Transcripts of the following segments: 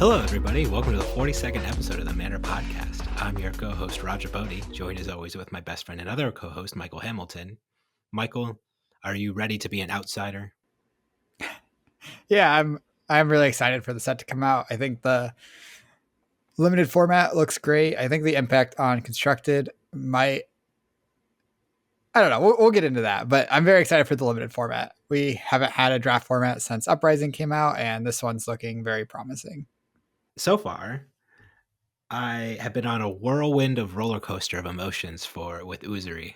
Hello, everybody. Welcome to the 42nd episode of the Manor Podcast. I'm your co-host, Roger Bodee, joined as always with my best friend and other co-host, Michael Hamilton. Michael, are you ready to be an outsider? Yeah, I'm really excited for the set to come out. I think the limited format looks great. I think the impact on constructed might, I don't know. We'll get into that, but I'm very excited for the limited format. We haven't had a draft format since Uprising came out, and this one's looking very promising. So far, I have been on a whirlwind of roller coaster of emotions with Uzuri,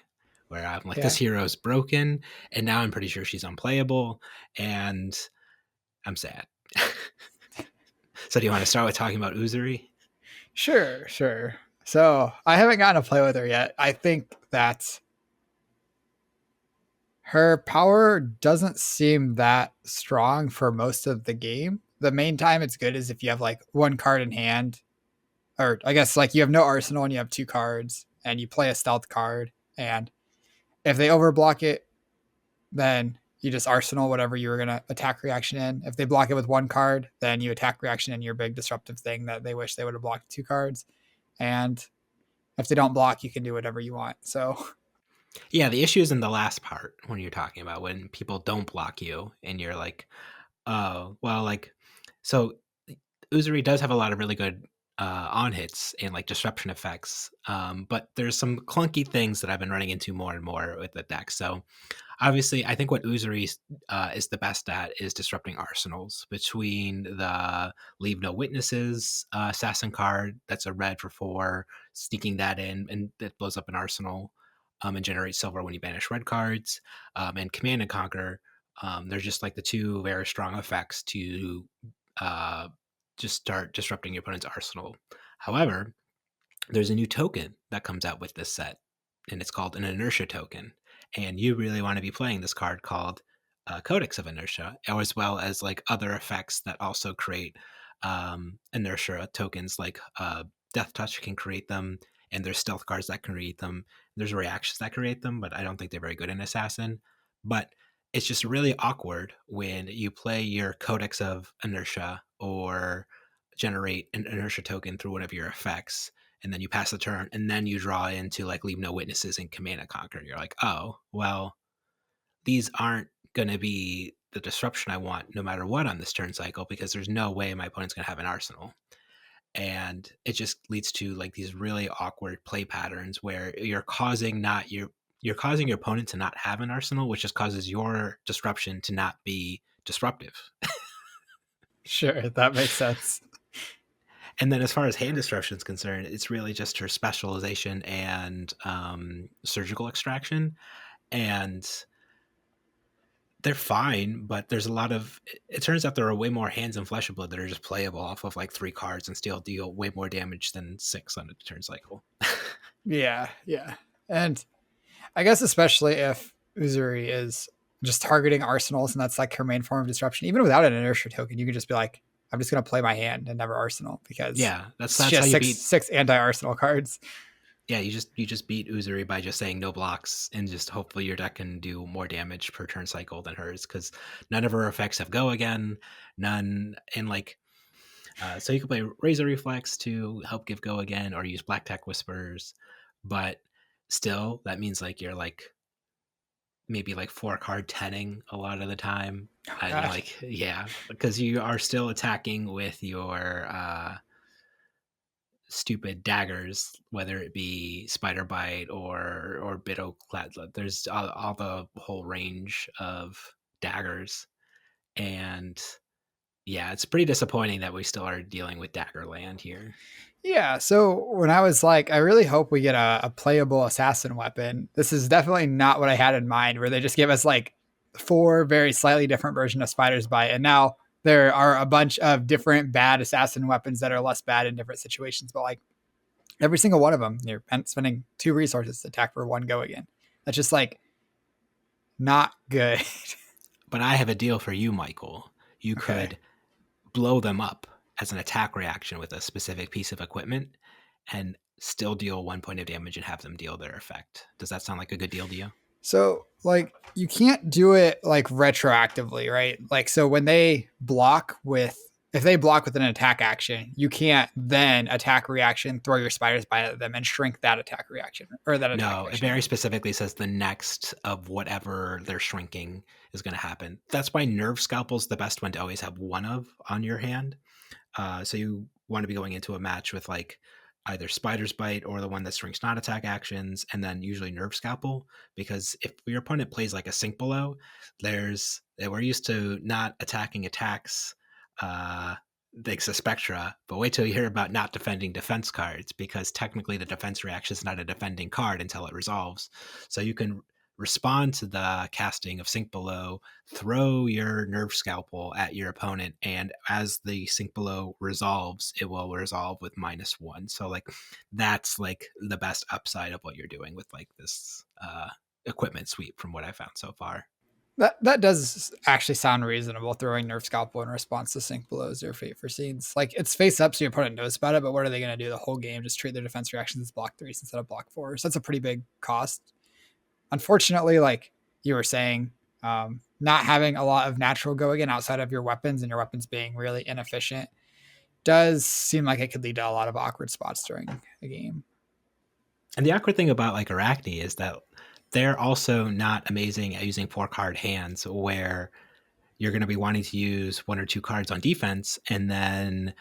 where I'm like, this hero's broken, and now I'm pretty sure she's unplayable, and I'm sad. So do you want to start with talking about Uzuri? Sure. So I haven't gotten to play with her yet. I think that her power doesn't seem that strong for most of the game. The main time it's good is if you have like one card in hand, or I guess like you have no arsenal and you have two cards and you play a stealth card. And if they overblock it, then you just arsenal whatever you were going to attack reaction in. If they block it with one card, then you attack reaction in your big disruptive thing that they wish they would have blocked two cards. And if they don't block, you can do whatever you want. So yeah, the issue is in the last part when you're talking about when people don't block you and you're like, oh, well, like, so Uzuri does have a lot of really good on hits and like disruption effects, but there's some clunky things that I've been running into more and more with the deck. So obviously, I think what Uzuri is the best at is disrupting arsenals. Between the Leave No Witnesses assassin card, that's a red for 4, sneaking that in, and that blows up an arsenal and generates silver when you banish red cards, and Command and Conquer. They're just like the two very strong effects to just start disrupting your opponent's arsenal. However, there's a new token that comes out with this set, and it's called an inertia token. And you really want to be playing this card called Codex of Inertia, as well as like other effects that also create inertia tokens, like Death Touch can create them, and there's stealth cards that can create them. There's reactions that create them, but I don't think they're very good in Assassin. But it's just really awkward when you play your Codex of Inertia or generate an inertia token through one of your effects, and then you pass the turn, and then you draw into like Leave No Witnesses and Command and Conquer. You're like, oh, well, these aren't going to be the disruption I want no matter what on this turn cycle, because there's no way my opponent's going to have an arsenal. And it just leads to like these really awkward play patterns where you're causing your opponent to not have an arsenal, which just causes your disruption to not be disruptive. sure, that makes sense. And then as far as hand disruption is concerned, it's really just her specialization and surgical extraction. And they're fine, but there's a lot of, it turns out there are way more hands and Flesh of Blood that are just playable off of like 3 cards and still deal way more damage than 6 on a turn cycle. Yeah. And I guess especially if Uzuri is just targeting arsenals and that's like her main form of disruption, even without an inertia token, you can just be like, I'm just going to play my hand and never arsenal, because that's how you beat 6 anti-arsenal cards. Yeah, you just beat Uzuri by just saying no blocks, and just hopefully your deck can do more damage per turn cycle than hers, because none of her effects have go again, none, and like, so you can play Razor Reflex to help give go again, or use Black Tech Whispers, but still that means like you're like maybe like 4 card 10ing a lot of the time, and like because you are still attacking with your stupid daggers, whether it be Spider Bite or Bitoclad. There's all the whole range of daggers, and yeah, it's pretty disappointing that we still are dealing with dagger land here. Yeah, so when I was like, I really hope we get a playable assassin weapon, this is definitely not what I had in mind, where they just give us like 4 very slightly different versions of Spider's Bite, and now there are a bunch of different bad assassin weapons that are less bad in different situations, but like every single one of them, you're spending 2 resources to attack for 1 go again. That's just like not good. But I have a deal for you, Michael. You could blow them up as an attack reaction with a specific piece of equipment and still deal 1 point of damage and have them deal their effect. Does that sound like a good deal to you? So like you can't do it like retroactively, right? Like, so when they block with if they block with an attack action, you can't then attack reaction, throw your spider's bite at them, and shrink that attack reaction or that attack No, it action. very specifically says the next of whatever they're shrinking is going to happen. That's why Nerve Scalpel's the best one to always have one of on your hand. So you want to be going into a match with like either Spider's Bite or the one that shrinks not attack actions, and then usually Nerve Scalpel. Because if your opponent plays like a Sink Below, we're used to not attacking attacks. Thanks to Spectra, but wait till you hear about not defending defense cards, because technically the defense reaction is not a defending card until it resolves. So you can respond to the casting of Sink Below, throw your Nerve Scalpel at your opponent, and as the Sink Below resolves, it will resolve with -1. So like that's like the best upside of what you're doing with like this equipment sweep from what I found so far. That does actually sound reasonable. Throwing Nerf Scalpel in response to Sink Belows or Fate for Scenes. Like it's face up, so your opponent knows about it. But what are they going to do the whole game? Just treat their defense reactions as block threes instead of block fours. That's a pretty big cost. Unfortunately, like you were saying, not having a lot of natural go again outside of your weapons and your weapons being really inefficient does seem like it could lead to a lot of awkward spots during a game. And the awkward thing about like Arachne is that they're also not amazing at using 4-card hands, where you're going to be wanting to use 1 or 2 cards on defense, and then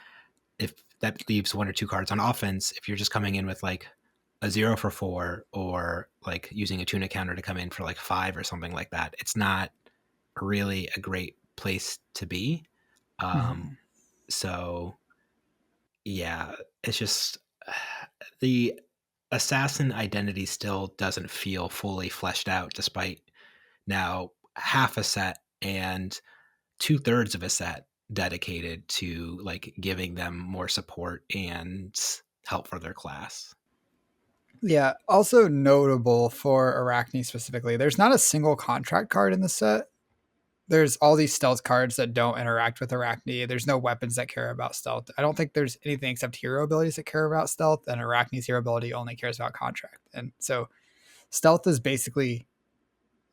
if that leaves 1 or 2 cards on offense, if you're just coming in with like a 0 for 4 or like using a tuna counter to come in for like 5 or something like that, it's not really a great place to be. Mm-hmm. So yeah, it's just the assassin identity still doesn't feel fully fleshed out, despite now half a set and 2/3 of a set dedicated to like giving them more support and help for their class. Yeah. Also notable for Arachne specifically, there's not a single contract card in the set. There's all these stealth cards that don't interact with Arachne. There's no weapons that care about stealth. I don't think there's anything except hero abilities that care about stealth, and Arachne's hero ability only cares about contract. And so stealth is basically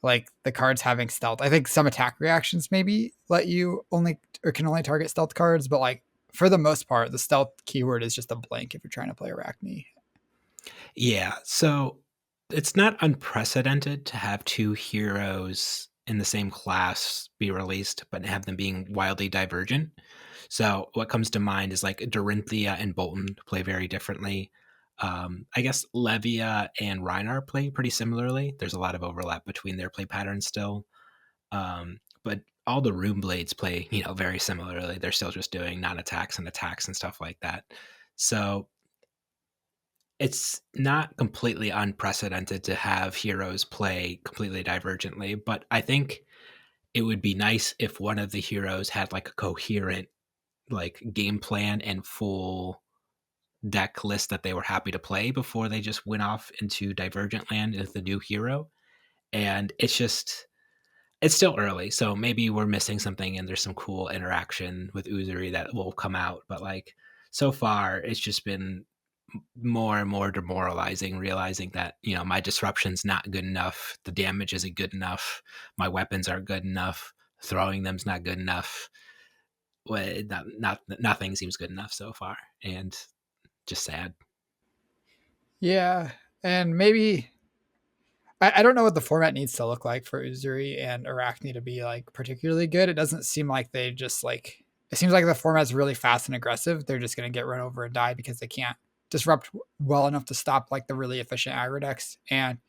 like the cards having stealth. I think some attack reactions maybe let you only or can only target stealth cards, but like for the most part, the stealth keyword is just a blank if you're trying to play Arachne. Yeah, so it's not unprecedented to have 2 heroes in the same class be released, but have them being wildly divergent. So what comes to mind is like Dorinthia and Bolton play very differently. I guess Levia and Reinar play pretty similarly. There's a lot of overlap between their play patterns still. But all the Room Blades play, very similarly. They're still just doing non-attacks and attacks and stuff like that. So it's not completely unprecedented to have heroes play completely divergently, but I think it would be nice if one of the heroes had like a coherent like game plan and full deck list that they were happy to play before they just went off into Divergent Land as the new hero. And it's still early, so maybe we're missing something and there's some cool interaction with Uzuri that will come out. But like so far, it's just been more and more demoralizing, realizing that my disruption's not good enough, the damage isn't good enough, my weapons aren't good enough, throwing them's not good enough. Well, nothing seems good enough so far, and just sad. Yeah. And maybe I don't know what the format needs to look like for Uzuri and Arachne to be like particularly good. It doesn't seem like they just like it seems like the format's really fast and aggressive. They're just going to get run over and die because they can't disrupt well enough to stop like the really efficient aggro decks. And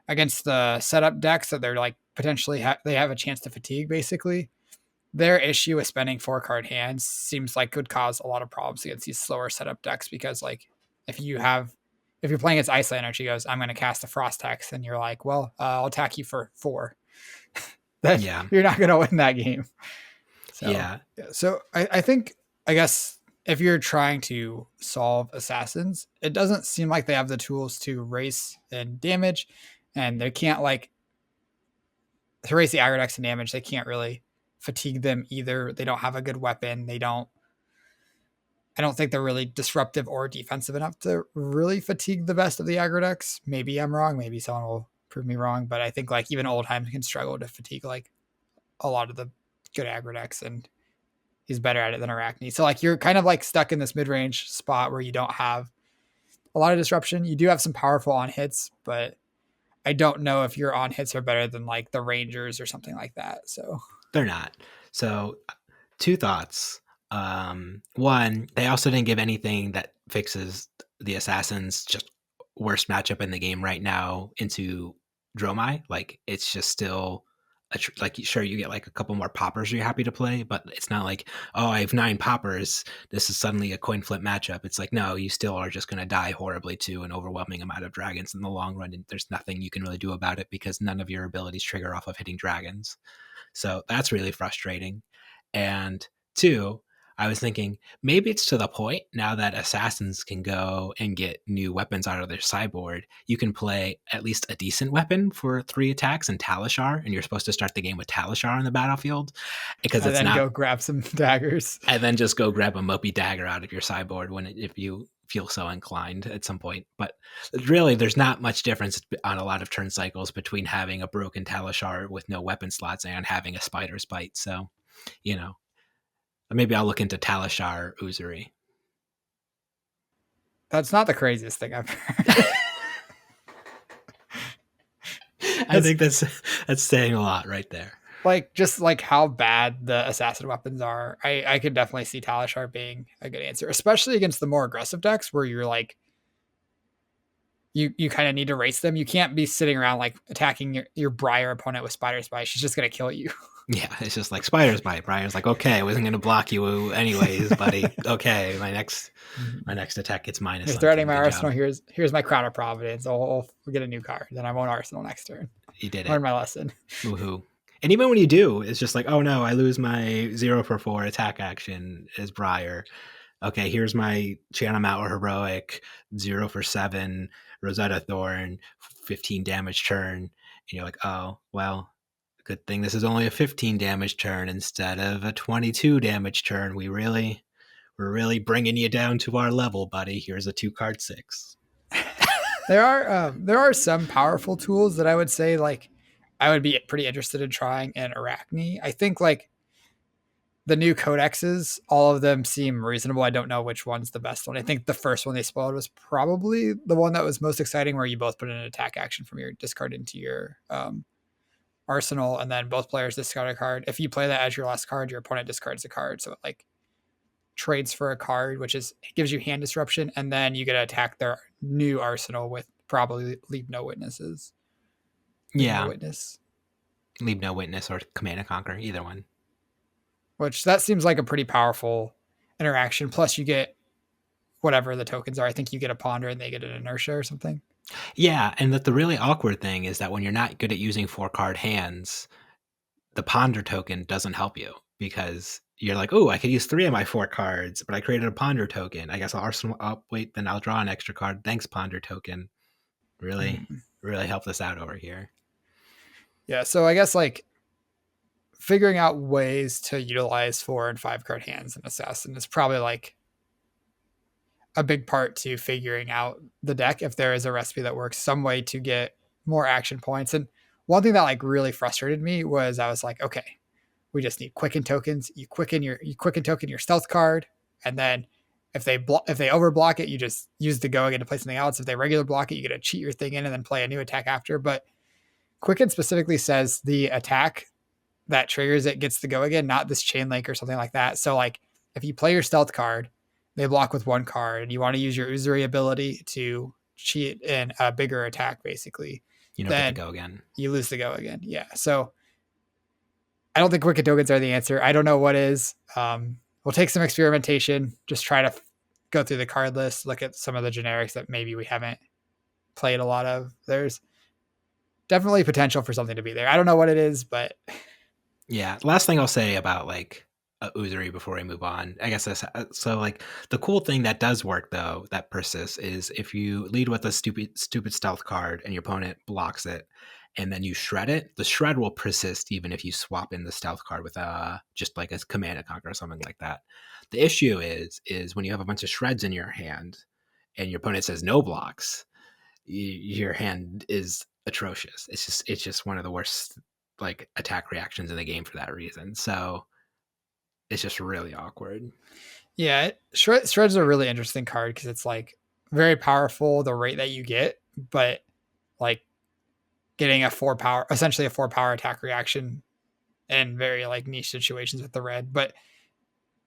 against the setup decks that they're like potentially they have a chance to fatigue basically. Their issue with spending 4-card hands seems like could cause a lot of problems against these slower setup decks because like if you have if you're playing against Icelander, she goes, I'm going to cast a Frost Hex, and you're like, well, I'll attack you for 4. Then Yeah, you're not going to win that game. So, yeah, yeah. So I think, I guess, if you're trying to solve assassins, it doesn't seem like they have the tools to race and damage, and they can't like to raise the aggro decks and damage. They can't really fatigue them either. They don't have a good weapon. They don't. I don't think they're really disruptive or defensive enough to really fatigue the best of the aggro decks. Maybe I'm wrong. Maybe someone will prove me wrong. But I think like even Oldheim can struggle to fatigue like a lot of the good aggro decks. And he's better at it than Arachne. So like you're kind of like stuck in this mid range spot where you don't have a lot of disruption. You do have some powerful on hits, but I don't know if your on hits are better than like the Rangers or something like that. So They're not. So, two thoughts. One, they also didn't give anything that fixes the Assassin's just worst matchup in the game right now into Dromai. Like, it's just still like sure you get like a couple more poppers you're happy to play, but it's not like, oh, I have 9 poppers, this is suddenly a coin flip matchup. It's like, no, you still are just going to die horribly to an overwhelming amount of dragons in the long run, and there's nothing you can really do about it because none of your abilities trigger off of hitting dragons. So that's really frustrating. And two, I was thinking maybe it's to the point now that assassins can go and get new weapons out of their sideboard. You can play at least a decent weapon for 3 attacks and Talishar, and you're supposed to start the game with Talishar on the battlefield because and it's then not, go grab some daggers. and then just go grab a mopey dagger out of your sideboard if you feel so inclined at some point. But really, there's not much difference on a lot of turn cycles between having a broken Talishar with no weapon slots and having a Spider's Bite. So, you know, maybe I'll look into Talishar Uzuri. That's not the craziest thing I've heard. I think that's saying a lot right there. Like just like how bad the assassin weapons are, I could definitely see Talishar being a good answer, especially against the more aggressive decks where you're like you kind of need to race them. You can't be sitting around like attacking your Briar opponent with Spider's Bite. She's just gonna kill you. Yeah, it's just like Spider's Bite. Brian's like, okay, I wasn't going to block you anyways, buddy. Okay, my next attack gets minus You're threatening something. my Good arsenal. job. Here's my Crown of Providence. I'll get a new card. Then I won't arsenal next turn. You did Learn it. my lesson. Woohoo. And even when you do, it's just like, oh no, I lose my 0 for 4 attack action as Briar. Okay, here's my Channel Mount or Heroic 0 for 7 Rosetta Thorn, 15 damage turn. And you're like, oh, well, good thing this is only a 15 damage turn instead of a 22 damage turn. We're really bringing you down to our level, buddy. Here's a 2-card 6. There are some powerful tools that I would say like I would be pretty interested in trying in Arachne. I think like the new codexes, all of them seem reasonable. I don't know which one's the best one. I think the first one they spoiled was probably the one that was most exciting, where you both put an attack action from your discard into your arsenal, and then both players discard a card. If you play that as your last card, your opponent discards a card. So it like trades for a card, which is it gives you hand disruption, and then you get to attack their new arsenal with probably leave no witnesses. Leave no Yeah, witness. leave no witness or command and conquer, either one. Which that seems like a pretty powerful interaction. Plus, you get whatever the tokens are. I think you get a ponder and they get an inertia or something. Yeah, and that the really awkward thing is that when you're not good at using 4-card hands, the ponder token doesn't help you because you're like, oh, I could use 3 of my 4 cards, but I created a ponder token. I guess I'll arsenal up. Wait, then I'll draw an extra card. Thanks, ponder token. Really, Mm. really help us out over here. Yeah, so I guess like figuring out ways to utilize 4 and 5 card hands in Assassin is probably like a big part to figuring out the deck. If there is a recipe that works, some way to get more action points. And one thing that like really frustrated me was I was like, okay, we just need quicken tokens. You quicken token your stealth card, and then if they overblock it, you just use the go again to play something else. If they regular block it, you get to cheat your thing in and then play a new attack after. But quicken specifically says the attack that triggers it gets the go again, not this chain link or something like that. So like if you play your stealth card, they block with 1 card, and you want to use your Uzuri ability to cheat in a bigger attack, basically, You don't get to then go again. you lose the go again. Yeah. So I don't think quicken tokens are the answer. I don't know what is. We'll take some experimentation. Just try to go through the card list, look at some of the generics that maybe we haven't played a lot of. There's definitely potential for something to be there. I don't know what it is, but Yeah. Last thing I'll say about like Uzuri before we move on, I guess that's so like the cool thing that does work though that persists is if you lead with a stupid stealth card and your opponent blocks it, and then you shred it, the shred will persist even if you swap in the stealth card with just like a command and conquer or something like that. The issue is when you have a bunch of shreds in your hand and your opponent says no blocks, your hand is atrocious. It's just one of the worst like attack reactions in the game for that reason. So it's just really awkward. Yeah, Shred's a really interesting card because it's like very powerful the rate that you get, but like getting a 4 power, essentially a 4 power attack reaction in very like niche situations with the red, but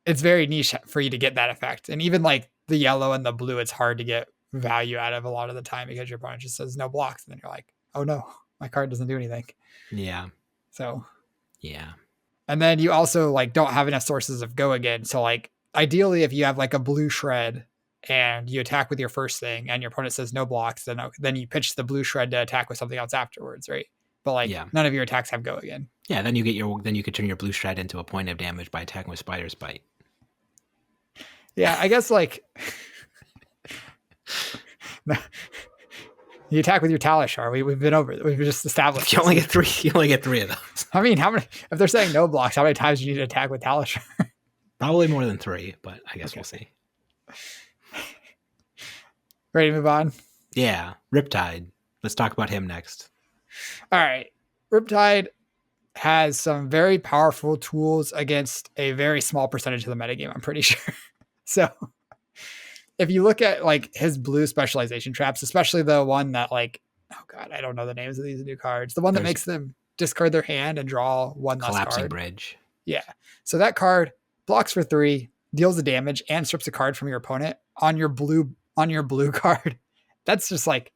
it's very niche for you to get that effect. And even like the yellow and the blue, it's hard to get value out of a lot of the time because your opponent just says no blocks, and then you're like, oh no, my card doesn't do anything. Yeah. So, Yeah. and then you also like don't have enough sources of go again. So like ideally, if you have like a blue shred and you attack with your first thing, and your opponent says no blocks, then you pitch the blue shred to attack with something else afterwards, right? But like Yeah. none of your attacks have go again. Yeah, then you could turn your blue shred into a point of damage by attacking with Spider's Bite. Yeah, I guess like you attack with your Talishar. We've been over. We've just established. You only get three. You only get three of those. I mean, how many? If they're saying no blocks, how many times do you need to attack with Talishar? Probably more than three, but I guess Okay. we'll see. Ready to move on? Yeah, Riptide. Let's talk about him next. All right. Riptide has some very powerful tools against a very small percentage of the metagame, I'm pretty sure. So if you look at like his blue specialization traps, especially the one that like, oh god, I don't know the names of these new cards. The one that There's makes them discard their hand and draw one less Collapsing card. Bridge. Yeah. So that card blocks for 3, deals the damage, and strips a card from your opponent on your blue card. That's just like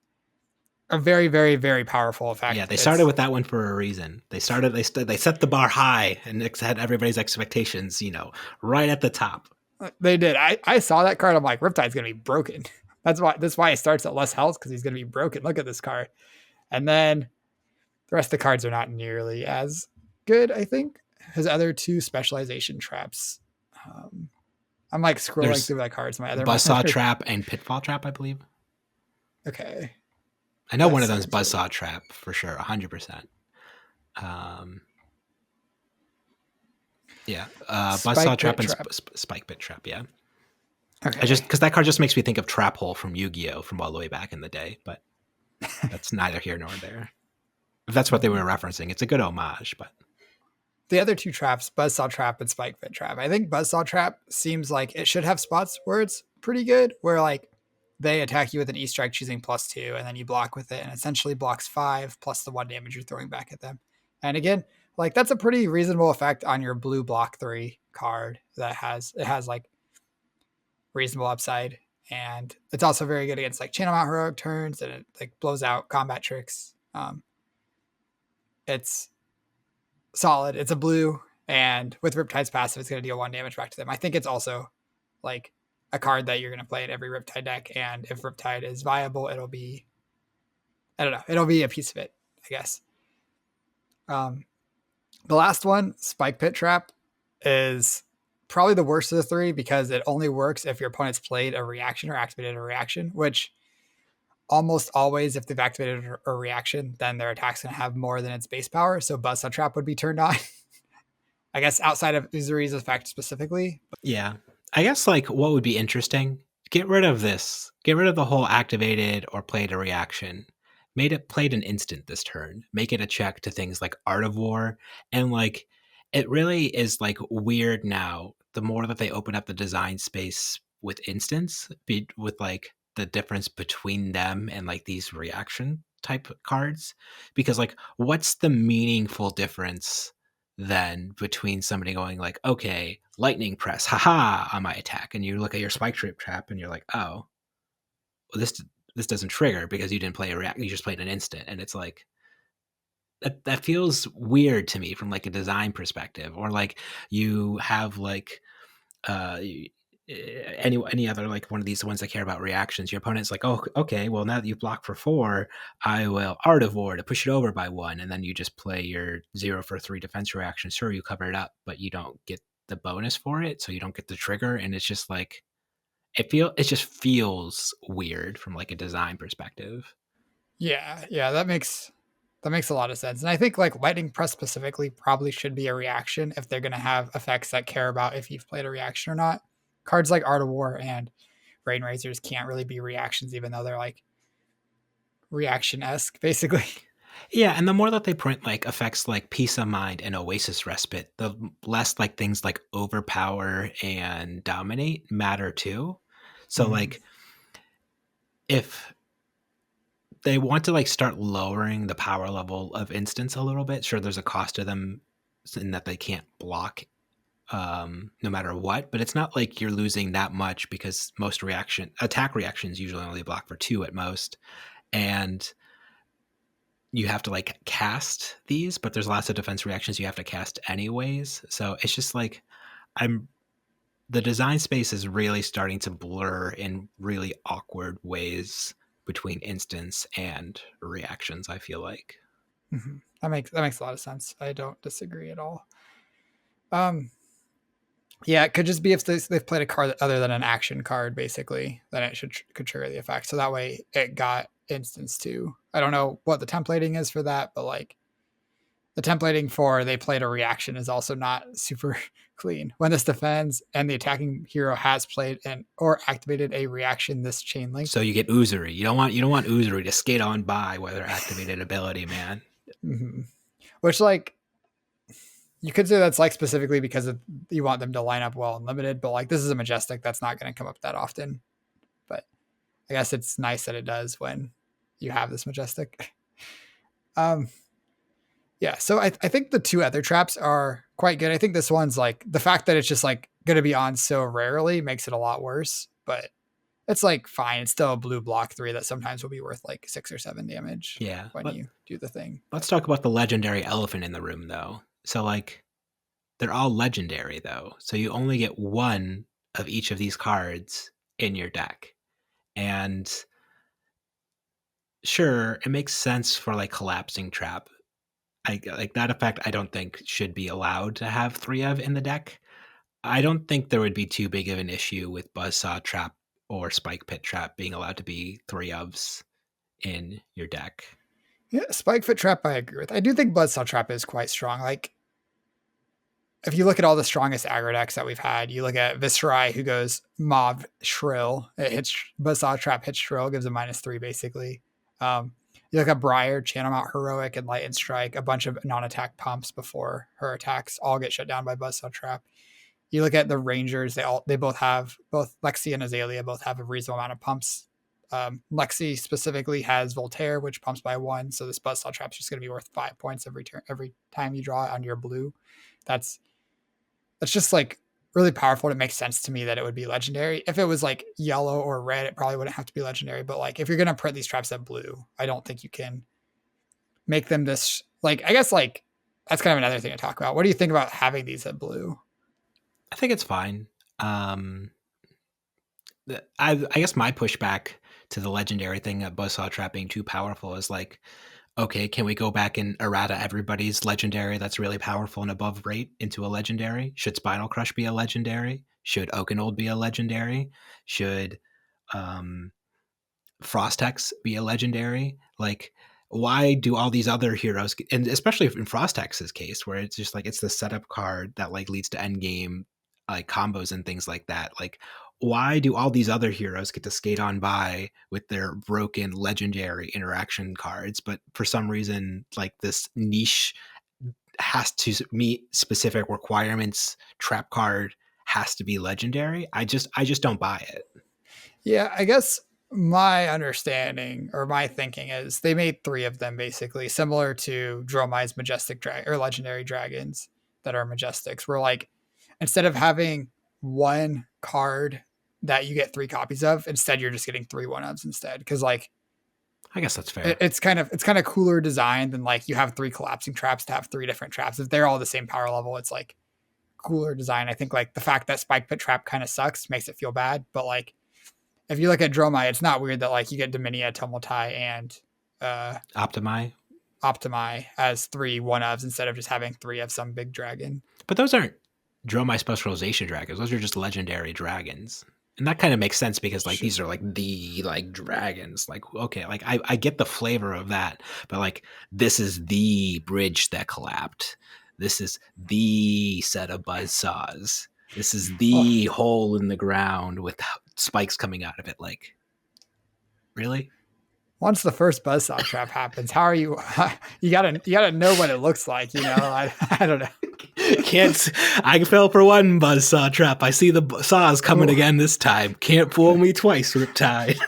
a very, very, very powerful effect. Yeah, they started with that one for a reason. They set the bar high and had everybody's expectations, right at the top. They did. I saw that card. I'm like, Riptide's gonna be broken. That's why it starts at less health, because he's gonna be broken. Look at this card. And then the rest of the cards are not nearly as good, I think. His other 2 specialization traps. I'm like scrolling through my cards. My Buzzsaw Trap and Pitfall Trap, I believe. Okay. I know one of them is Buzzsaw Trap for sure, 100%. Yeah, Buzzsaw Trap and Spike Pit Trap. Yeah. Okay. Because that card just makes me think of Trap Hole from Yu-Gi-Oh! From all the way back in the day, but that's neither here nor there. If that's what they were referencing, it's a good homage, but the other 2 traps, Buzzsaw Trap and Spike Pit Trap. I think Buzzsaw Trap seems like it should have spots where it's pretty good, where like they attack you with an E-Strike choosing +2, and then you block with it, and essentially blocks 5 plus the 1 damage you're throwing back at them. And again, like that's a pretty reasonable effect on your blue block 3 card that has like reasonable upside. And it's also very good against like channel mount heroic turns, and it like blows out combat tricks. It's solid. It's a blue, and with Riptide's passive, it's going to deal 1 damage back to them. I think it's also like a card that you're going to play in every Riptide deck, and if Riptide is viable, it'll be, I don't know, it'll be a piece of it, I guess. The last one, Spike Pit Trap, is probably the worst of the 3 because it only works if your opponent's played a reaction or activated a reaction, which almost always, if they've activated a reaction, then their attack's going to have more than its base power. So Buzzsaw Trap would be turned on. I guess outside of Uzuri's effect specifically. Yeah. I guess like what would be interesting, get rid of this. Get rid of the whole activated or played a reaction. Played an instant this turn. Make it a check to things like Art of War. And like it really is like weird now. The more that they open up the design space with instants, with like the difference between them and like these reaction type cards, because like what's the meaningful difference then between somebody going like, okay, lightning press, haha, on my attack, and you look at your Spike Trap and you're like, oh, well, this doesn't trigger because you didn't play a react, you just played an instant, and it's like that feels weird to me from like a design perspective. Or like you have like any other like one of these ones that care about reactions, your opponent's like, oh, okay, well, now that you've blocked for 4, I will Art of War to push it over by 1, and then you just play your 0 for 3 defense reaction. Sure, you cover it up, but you don't get the bonus for it, so you don't get the trigger, and it's just like it just feels weird from like a design perspective. Yeah, that makes a lot of sense. And I think like Lightning Press specifically probably should be a reaction if they're going to have effects that care about if you've played a reaction or not. Cards like Art of War and Rain Razors can't really be reactions, even though they're like reaction-esque, basically. Yeah, and the more that they print like effects like peace of mind and oasis respite, the less like things like overpower and dominate matter too. So Mhm. like if they want to like start lowering the power level of instants a little bit, sure there's a cost to them in that they can't block no matter what, but it's not like you're losing that much because most attack reactions usually only block for 2 at most, and you have to like cast these, but there's lots of defense reactions you have to cast anyways. So it's just like I'm the design space is really starting to blur in really awkward ways between instance and reactions, I feel like. That makes a lot of sense. I don't disagree at all. Um, yeah, it could just be if they've played a card other than an action card, basically, then it could trigger the effect. So that way it got instance too. I don't know what the templating is for that, but like the templating for they played a reaction is also not super clean. When this defends and the attacking hero has played and or activated a reaction this chain So link. you get Uzuri. You don't want Uzuri to skate on by with their activated ability, man. Mhm. Which like you could say that's like specifically because you want them to line up well and limited, but like this is a majestic that's not going to come up that often. But I guess it's nice that it does when you have this majestic. Um, yeah, so I think the two other traps are quite good. I think this one's like the fact that it's just like going to be on so rarely makes it a lot worse, but it's like fine. It's still a blue block 3 that sometimes will be worth like 6 or 7 damage Yeah. when you do the thing. Let's But talk about the legendary elephant in the room though. So like they're all legendary though. So you only get one of each of these cards in your deck. And sure, it makes sense for like collapsing trap. I like that effect I don't think should be allowed to have 3 of in the deck. I don't think there would be too big of an issue with Buzzsaw Trap or Spike Pit Trap being allowed to be 3 ofs in your deck. yeah, Spike Foot Trap I agree with. I do think Bloodsaw Trap is quite strong. Like if you look at all the strongest aggro decks that we've had, you look at Viscerai who goes Mob Shrill. It hits Buzzsaw Trap hits Shrill, gives a -3 basically. You look at Briar, Channel Mount Heroic, and Light and Strike, a bunch of non-attack pumps before her attacks all get shut down by Buzzsaw Trap. You look at the Rangers, they both have both Lexi and Azalea both have a reasonable amount of pumps. Lexi specifically has Voltaire, which pumps by 1, so this Buzzsaw Trap's just going to be worth 5 points every time you draw it on your blue. That's that's just like really powerful. It makes sense to me that it would be legendary. If it was like yellow or red, it probably wouldn't have to be legendary. But like if you're gonna print these traps at blue, I don't think you can make them this like I guess like that's kind of another thing to talk about. What do you think about having these at blue? I think it's fine. I guess my pushback to the legendary thing of Buzzsaw Trap being too powerful is like, okay, can we go back and errata everybody's legendary that's really powerful and above rate into a legendary? Should Spinal Crush be a legendary? Should Oakenold be a legendary? Should um, Frostex be a legendary? Like, why do all these other heroes, and especially in Frostex's case, where it's just like it's the setup card that like leads to end game like combos and things like that. Like, why do all these other heroes get to skate on by with their broken legendary interaction cards, but for some reason, like this niche has to meet specific requirements trap card has to be legendary? I just don't buy it. Yeah, I guess my understanding or my thinking is they made 3 of them basically similar to Dromai's majestic or legendary dragons that are majestics. Where like instead of having one card that you get 3 copies of, instead you're just getting 3 one-ofs instead. Because like I guess that's fair. it's kind of cooler design than like you have 3 collapsing traps to have 3 different traps. If they're all the same power level, it's like cooler design. I think like the fact that Spike Pit Trap kind of sucks makes it feel bad, but like if you look at Dromai, it's not weird that like you get Dominia, Tumultai, and Optimi. Optimi as 3 one-ofs instead of just having 3 of some big dragon. But those aren't Dromai specialization dragons. Those are just legendary dragons. And that kind of makes sense because like these are like the like dragons. Like, okay, like I get the flavor of that, but like this is the bridge that collapsed. This is the set of buzz saws. This is Well, the hole in the ground with spikes coming out of it. Like, really? once the first buzzsaw trap happens, how are you? You gotta know what it looks like. I don't know. Can't I fell for one buzzsaw trap. I see the saws coming Fool, again this time. Can't fool me twice, Riptide.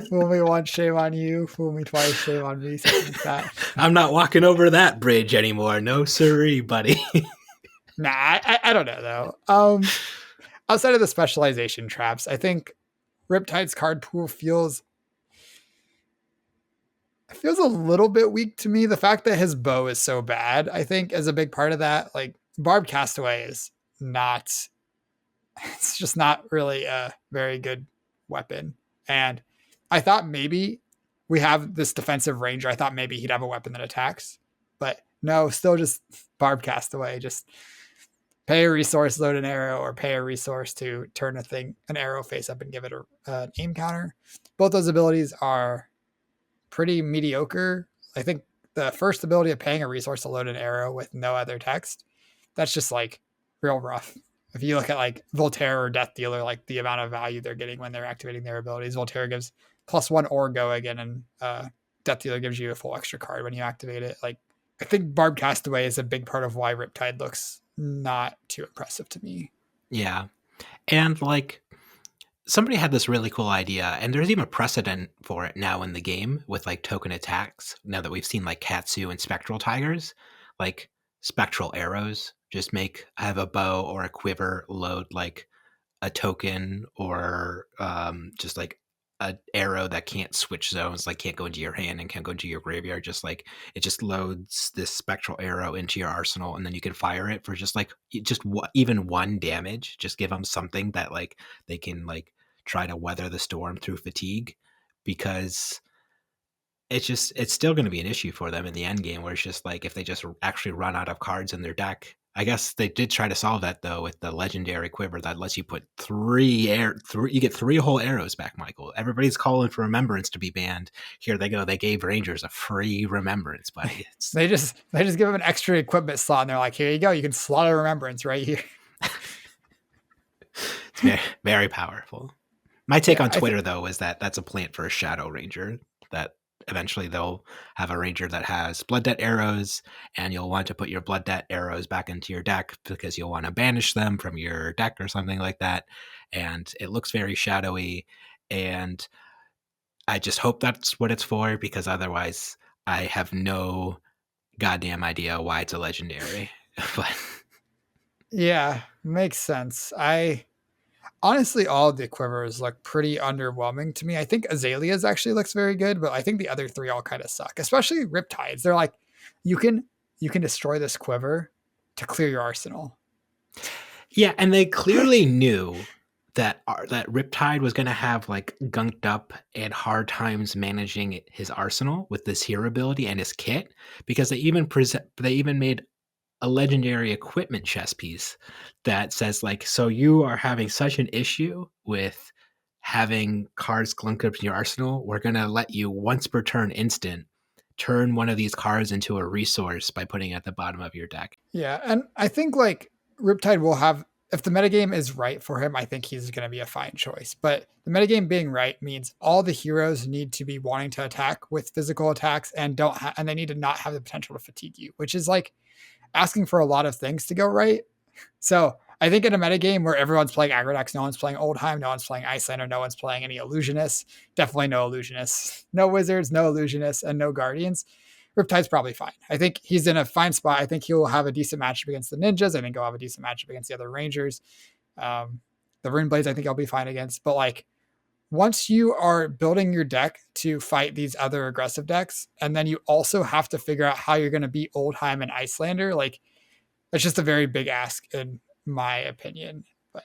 fool me once, shame on you. Fool me twice, shame on me. Something like that. I'm not walking over that bridge anymore. No siree, buddy. Nah, I don't know though. Outside of the specialization traps, I think Riptide's card pool feels a little bit weak to me. The fact that his bow is so bad, I think, is a big part of that. Like Barb Castaway is not, it's just not really a very good weapon. And I thought maybe we have this defensive ranger. I thought maybe he'd have a weapon that attacks, but no, still just Barb Castaway. Just pay a resource, load an arrow, or pay a resource to turn an arrow face up and give it an aim counter. Both those abilities are pretty mediocre. I think the first ability of paying a resource to load an arrow with no other text, that's just like real rough. If you look at like Voltaire or Death Dealer, like the amount of value they're getting when they're activating their abilities, Voltaire gives +1 or go again, and Death Dealer gives you a full extra card when you activate it. Like I think Barb Castaway is a big part of why Riptide looks not too impressive to me. Yeah. And like somebody had this really cool idea, and there's even a precedent for it now in the game with like token attacks. Now that we've seen like Katsu and Spectral Tigers, like spectral arrows, just have a bow or a quiver load like a token or just like an arrow that can't switch zones, like can't go into your hand and can't go into your graveyard. Just like it just loads this spectral arrow into your arsenal, and then you can fire it for just like even one damage. Just give them something that like they can like try to weather the storm through fatigue, because it's still going to be an issue for them in the end game, where it's just like if they just actually run out of cards in their deck. I guess they did try to solve that though with the legendary quiver that lets you put you get 3 whole arrows back, Michael. Everybody's calling for Remembrance to be banned. Here they go. They gave Rangers a free Remembrance, buddy. They just give them an extra equipment slot, and they're like, here you go, you can slot a Remembrance right here. It's very, very powerful. My take Yeah, on Twitter though is that that's a plant for a Shadow Ranger, that eventually they'll have a ranger that has blood debt arrows, and you'll want to put your blood debt arrows back into your deck because you'll want to banish them from your deck or something like that. And it looks very shadowy, and I just hope that's what it's for, because otherwise I have no goddamn idea why it's a legendary. But yeah, makes sense. I honestly, all of the quivers look pretty underwhelming to me. I think Azalea's actually looks very good, but I think the other three all kind of suck, especially Riptides. They're like, you can destroy this quiver to clear your arsenal. yeah, and they clearly knew that Riptide was going to have like gunked up and hard times managing his arsenal with this hero ability and his kit, because they even made a legendary equipment chess piece that says like, so you are having such an issue with having cards glunked up in your arsenal, we're going to let you once per turn instant turn one of these cards into a resource by putting it at the bottom of your deck. Yeah, and I think like Riptide will have, if the metagame is right for him, I think he's going to be a fine choice. But the metagame being right means all the heroes need to be wanting to attack with physical attacks and and they need to not have the potential to fatigue you, which is like asking for a lot of things to go right. So I think in a metagame where everyone's playing aggro decks, no one's playing Oldheim, no one's playing Icelander, no one's playing any illusionists, definitely no illusionists, no wizards, no illusionists, and no guardians, Riptide's probably fine. I think he's in a fine spot. I think he'll have a decent matchup against the ninjas. I think he'll have a decent matchup against the other rangers. The Rune Blades, I think I'll be fine against. But like, once you are building your deck to fight these other aggressive decks, and then you also have to figure out how you're going to beat Oldheim and Icelander, like, that's just a very big ask in my opinion. But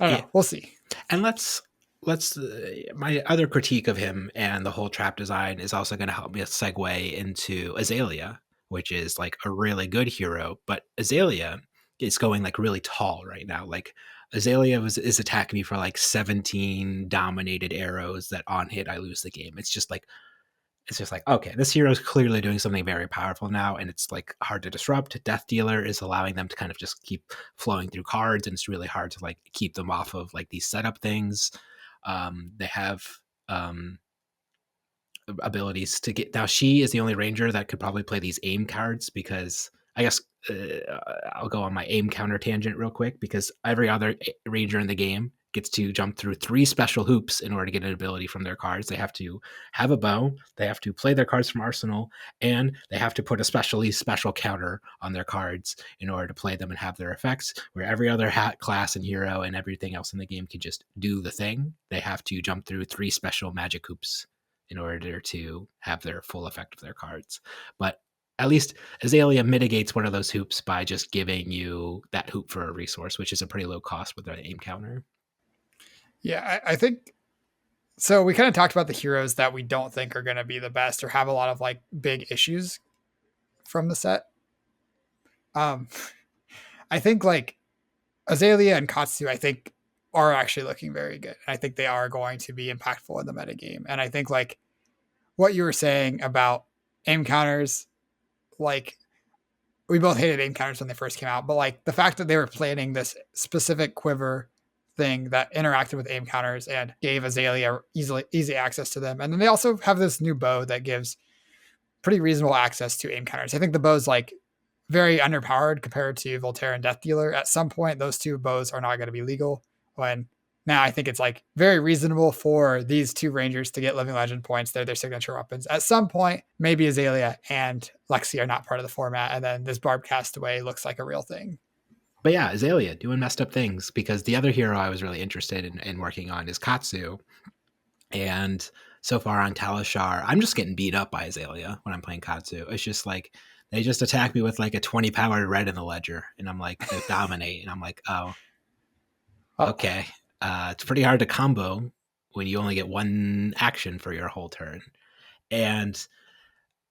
I don't Yeah. know. We'll see. And my other critique of him and the whole trap design is also going to help me segue into Azalea, which is like a really good hero, but Azalea is going like really tall right now. Like Azalea is attacking me for like 17 dominated arrows that on hit I lose the game. It's just like, okay, this hero is clearly doing something very powerful now, and it's like hard to disrupt. Death Dealer is allowing them to kind of just keep flowing through cards, and it's really hard to like keep them off of like these setup things. They have abilities to get. Now she is the only ranger that could probably play these aim cards because I guess I'll go on my aim counter tangent real quick because every other ranger in the game gets to jump through 3 special hoops in order to get an ability from their cards. They have to have a bow, they have to play their cards from arsenal, and they have to put a special counter on their cards in order to play them and have their effects. Where every other hat class and hero and everything else in the game can just do the thing, they have to jump through 3 special magic hoops in order to have their full effect of their cards. But at least Azalea mitigates one of those hoops by just giving you that hoop for a resource, which is a pretty low cost with their aim counter. Yeah, I think so. We kind of talked about the heroes that we don't think are going to be the best or have a lot of like big issues from the set. Um, I think like Azalea and Katsu, I think are actually looking very good. I think they are going to be impactful in the metagame. And I think like what you were saying about aim counters, like we both hated aim counters when they first came out, but like the fact that they were planning this specific quiver thing that interacted with aim counters and gave Azalea easy access to them. And then they also have this new bow that gives pretty reasonable access to aim counters. I think the bow's like very underpowered compared to Voltaire and Death Dealer. At some point, those two bows are not going to be legal. When now I think it's like very reasonable for these two Rangers to get Living Legend points. They're their signature weapons. At some point, maybe Azalea and Lexi are not part of the format, and then this Barb Castaway looks like a real thing. But yeah, Azalea doing messed up things because the other hero I was really interested in working on is Katsu. And so far on Talishar, I'm just getting beat up by Azalea when I'm playing Katsu. It's just like they just attack me with like a 20 power red in the ledger, and I'm like, they dominate, and I'm like, oh, okay. It's pretty hard to combo when you only get one action for your whole turn. And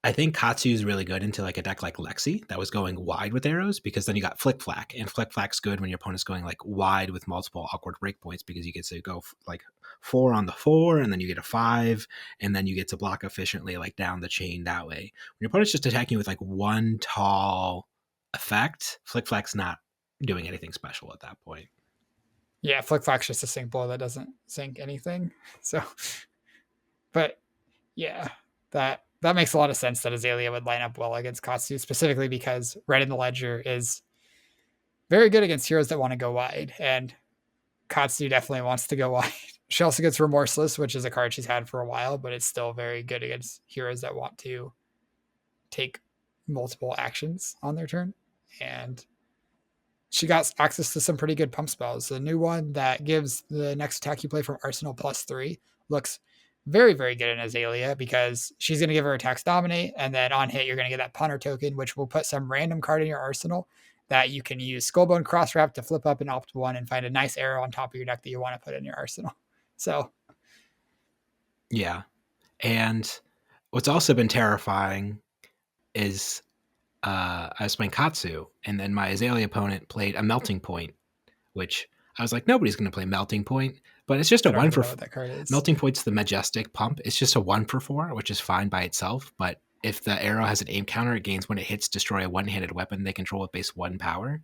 I think Katsu is really good into like a deck like Lexi that was going wide with arrows because then you got Flick Flack, and Flick Flack's good when your opponent's going like wide with multiple awkward breakpoints because you get to go like 4 on the 4, and then you get a 5, and then you get to block efficiently like down the chain that way. When your opponent's just attacking you with like one tall effect, Flick Flack's not doing anything special at that point. Yeah, Flick Flack's just a sync blow that doesn't sync anything. So, but yeah, that makes a lot of sense that Azalea would line up well against Katsu, specifically because Red in the Ledger is very good against heroes that want to go wide, and Katsu definitely wants to go wide. She also gets Remorseless, which is a card she's had for a while, but it's still very good against heroes that want to take multiple actions on their turn. And she got access to some pretty good pump spells. The new one that gives the next attack you play from Arsenal +3 looks very, very good in Azalea because she's going to give her attacks dominate, and then on hit, you're going to get that punter token, which will put some random card in your arsenal that you can use Skullbone Crosswrap to flip up an opt one and find a nice arrow on top of your deck that you want to put in your arsenal. So, yeah. And what's also been terrifying is I was playing Katsu, and then my Azalea opponent played a Melting Point, which I was like, nobody's going to play Melting Point, but it's just a 1 for what that card is. Melting Point's the majestic pump. It's just a 1 for 4, which is fine by itself. But if the arrow has an aim counter, it gains when it hits destroy a one-handed weapon they control with base 1 power.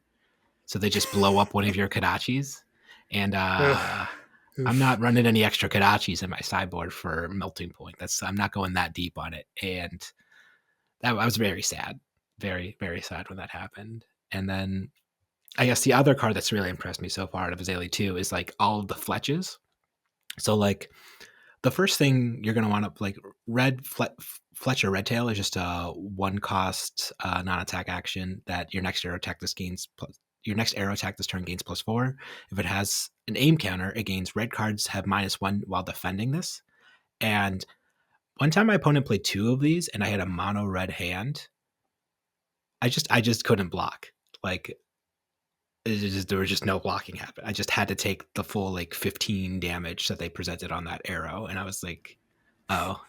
So they just blow up one of your Kodachis. And I'm not running any extra Kodachis in my sideboard for Melting Point. I'm not going that deep on it. And I was very sad. Very, very sad when that happened. And then I guess the other card that's really impressed me so far out of Azalea 2 is like all of the Fletches. So like the first thing you're going to want to like Fletcher Redtail is just a 1 cost non-attack action that your next arrow attack this turn gains +4. If it has an aim counter, it gains red cards have -1 while defending this. And one time my opponent played 2 of these and I had a mono red hand. I just couldn't block. Like there was just no blocking happen. I just had to take the full like 15 damage that they presented on that arrow, and I was like, "Oh,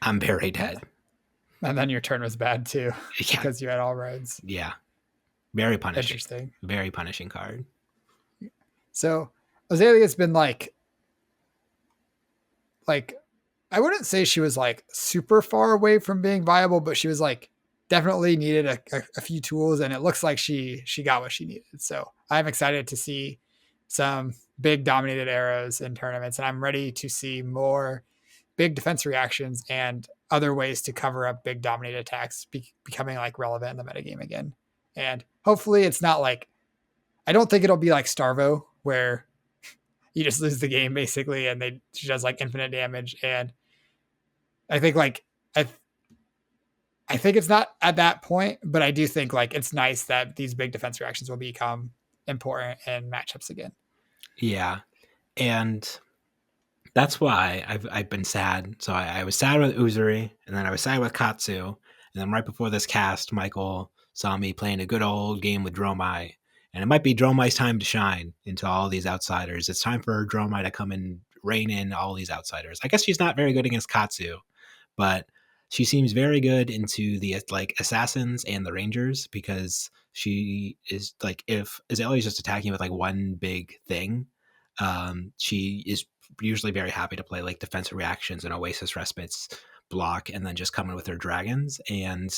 I'm very dead." And then your turn was bad too, because you had all reds. Yeah, very punishing. Interesting. Very punishing card. So Azalea's been like I wouldn't say she was like super far away from being viable, but she was like definitely needed a few tools, and it looks like she got what she needed. So I'm excited to see some big dominated arrows in tournaments, and I'm ready to see more big defense reactions and other ways to cover up big dominated attacks becoming like relevant in the metagame again. And hopefully it's not like, I don't think it'll be like Starvo where you just lose the game basically and she does like infinite damage. And I think like I I think it's not at that point, but I do think like it's nice that these big defense reactions will become important in matchups again. Yeah. And that's why I've been sad. So I was sad with Uzuri, and then I was sad with Katsu, and then right before this cast, Michael saw me playing a good old game with Dromai, and it might be Dromai's time to shine into all these outsiders. It's time for Dromai to come and rein in all these outsiders. I guess she's not very good against Katsu, but she seems very good into the like assassins and the rangers because she is like if Azalea is just attacking with like one big thing, she is usually very happy to play like defensive reactions and Oasis respites block and then just come in with her dragons. And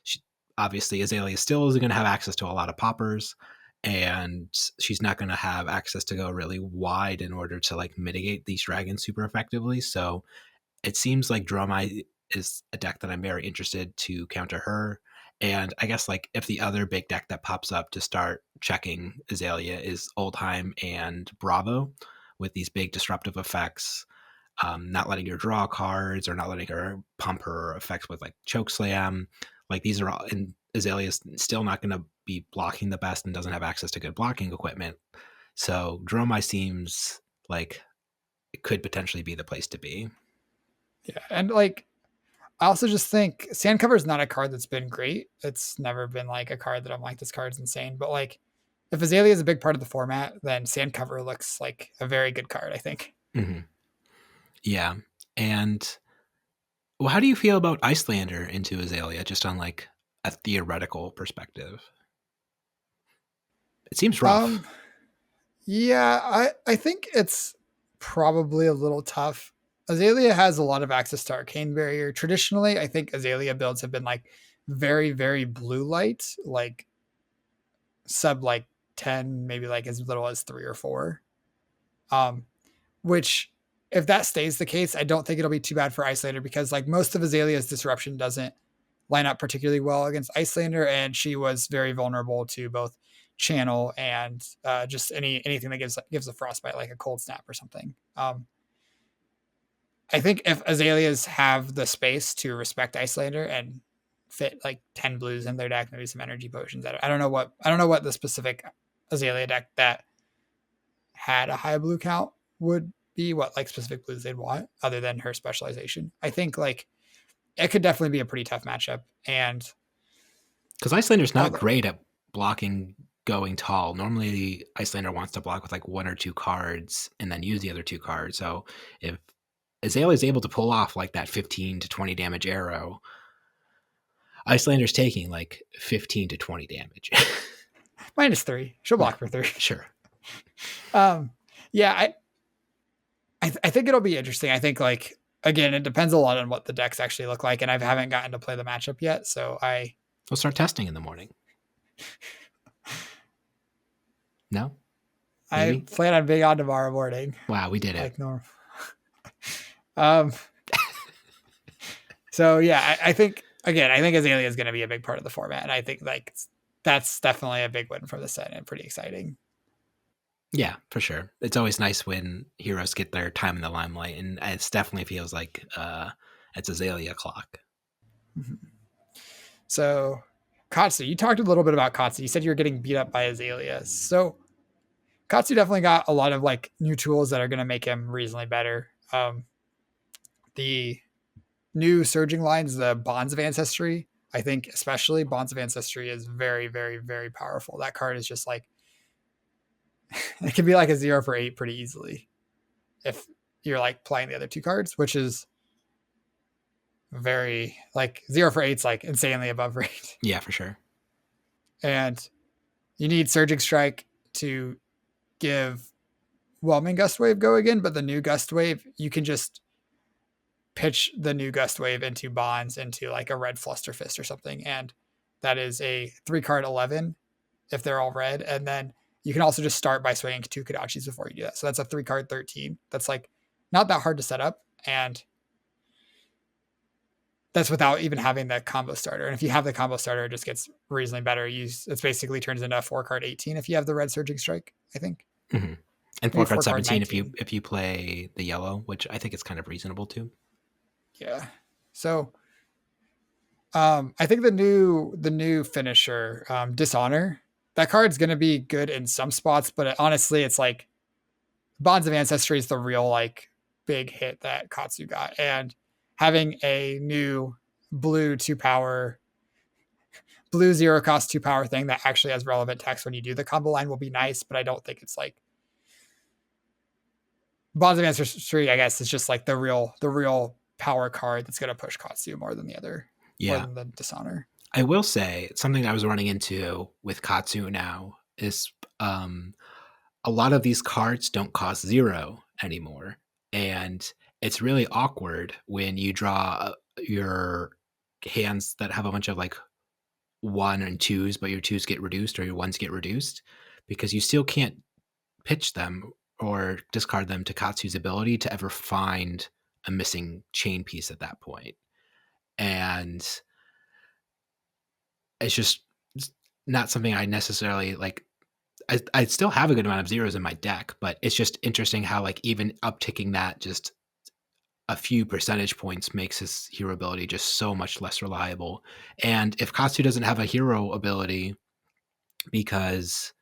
she, obviously Azalea still isn't going to have access to a lot of poppers, and she's not going to have access to go really wide in order to like mitigate these dragons super effectively. So it seems like Dromai is a deck that I'm very interested to counter her. And I guess like if the other big deck that pops up to start checking Azalea is Oldheim and Bravo with these big disruptive effects, not letting her draw cards or not letting her pump her effects with like Chokeslam. Like these are all, and Azalea's still not going to be blocking the best and doesn't have access to good blocking equipment. So Dromai seems like it could potentially be the place to be. Yeah. And like, I also just think Sandcover is not a card that's been great. It's never been like a card that I'm like, this card's insane. But like, if Azalea is a big part of the format, then Sandcover looks like a very good card, I think. Mm-hmm. Yeah. And well, how do you feel about Icelander into Azalea just on like a theoretical perspective? It seems rough. Um, yeah, I think it's probably a little tough. Azalea has a lot of access to Arcane Barrier. Traditionally, I think Azalea builds have been like very, very blue light, like sub like 10, maybe like as little as 3 or 4. Um, which if that stays the case, I don't think it'll be too bad for Icelander because like most of Azalea's disruption doesn't line up particularly well against Icelander, and she was very vulnerable to both channel and just anything that gives a frostbite, like a cold snap or something. I think if Azaleas have the space to respect Icelander and fit like 10 blues in their deck, maybe some energy potions. I don't know what the specific Azalea deck that had a high blue count would be, what like specific blues they'd want other than her specialization. I think like it could definitely be a pretty tough matchup. And because Icelander's not great at blocking going tall. Normally, Icelander wants to block with like 1 or 2 cards and then use the other 2 cards. So if Azalea is able to pull off like that 15 to 20 damage arrow, Icelander's taking like 15 to 20 damage. -3. She'll block for 3. Sure. Yeah, I think it'll be interesting. I think like again, it depends a lot on what the decks actually look like, and I haven't gotten to play the matchup yet, so we'll start testing in the morning. No? Maybe? I plan on being on tomorrow morning. Wow, we did it. Like normal. So yeah, I think again, I think Azalea is going to be a big part of the format, and I think like that's definitely a big win for the set and pretty exciting. Yeah, for sure. It's always nice when heroes get their time in the limelight, and it definitely feels like it's Azalea clock. Mm-hmm. So, Katsu, you talked a little bit about Katsu. You said you were getting beat up by Azalea. So, Katsu definitely got a lot of like new tools that are going to make him reasonably better. The new surging lines, the Bonds of Ancestry, I think especially Bonds of Ancestry is very, very, very powerful. That card is just like, it can be like a 0 for 8 pretty easily if you're like playing the other 2 cards, which is very like 0 for 8's like insanely above rate. Yeah, for sure. And you need Surging Strike to give Whelming Gust Wave go again, but the new Gust Wave, you can just pitch the new Gust Wave into Bonds into like a red Fluster Fist or something. And that is a 3-card 11 if they're all red. And then you can also just start by swinging 2 Kodachis before you do that. So that's a 3-card 13. That's like not that hard to set up. And that's without even having the combo starter. And if you have the combo starter, it just gets reasonably better. It basically turns into a 4 card 18 if you have the red Surging Strike, I think. Mm-hmm. And Maybe 4 card 4 card 17 19. if you play the yellow, which I think is kind of reasonable too. Yeah. So I think the new finisher, Dishonor, that card's gonna be good in some spots, but honestly, it's like Bonds of Ancestry is the real like big hit that Katsu got. And having a new blue 2 power, blue 0 cost 2 power thing that actually has relevant text when you do the combo line will be nice, but I don't think it's like Bonds of Ancestry, I guess, is just like the real power card that's gonna push Katsu more Yeah. than the Dishonor. I will say something I was running into with Katsu now is a lot of these cards don't cost 0 anymore. And it's really awkward when you draw your hands that have a bunch of like 1 and 2s, but your 2s get reduced or your 1s get reduced because you still can't pitch them or discard them to Katsu's ability to ever find a missing chain piece at that point. And it's just not something I necessarily like. I still have a good amount of 0s in my deck, but it's just interesting how like even upticking that just a few percentage points makes his hero ability just so much less reliable. And if Katsu doesn't have a hero ability because